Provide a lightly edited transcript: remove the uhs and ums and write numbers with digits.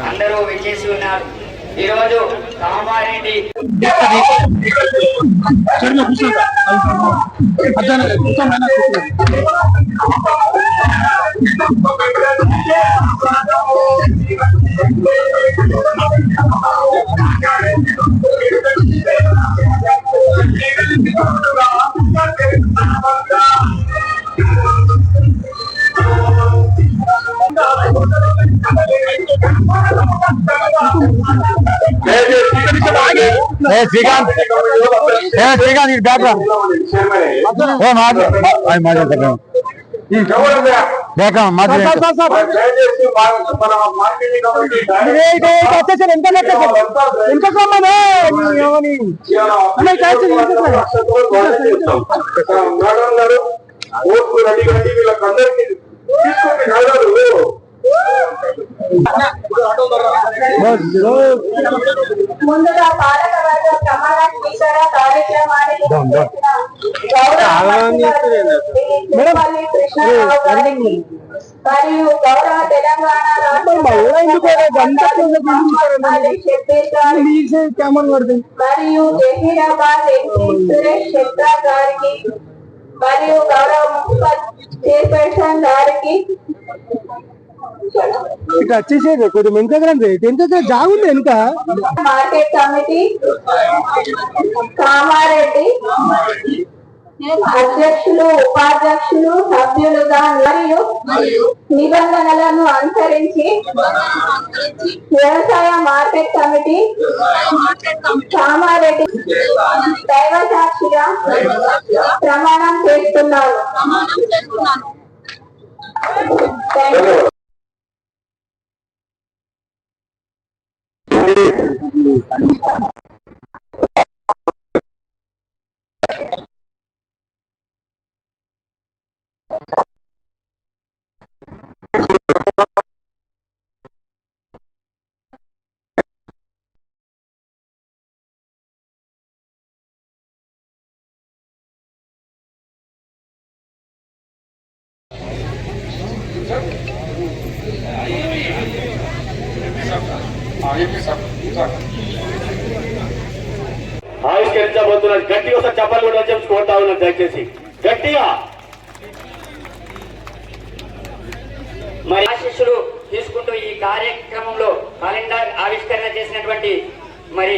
అందరూ విచ్చేసి ఉన్నారు. ఈరోజు కామారెడ్డి శ్రీకాంత్ ముందుగా పాలకవర్గ ప్రమాణ స్వీకార కార్యక్రమానికి మరియు గౌరవ తెలంగాణ మరియు జహీరాబాద్ ఎంపీ సురేష్ శెట్టా గారికి మరియు గౌరవ మున్సిపల్ చైర్పర్సన్ గారికి ఇట్లా వచ్చేసేది కొంచెం ఎంత జాగుంది ఎంత మార్కెట్ కమిటీ కామారెడ్డి అధ్యక్షులు ఉపాధ్యక్షులు సభ్యులుగా మరియు నిబంధనలను అనుసరించి వ్యవసాయ మార్కెట్ కమిటీ కామారెడ్డి దైవ సాక్షిగా ప్రమాణం చేస్తున్నారు. ఆవిష్కరించబోతున్నారు. గట్టిగా ఒకసారి చెప్పాలి కూడా చెప్పి కోరుతా ఉన్నారు. దయచేసి గట్టిగా మరి ఆశీస్సులు తీసుకుంటూ ఈ కార్యక్రమంలో క్యాలెండర్ ఆవిష్కరణ చేసినటువంటి మరి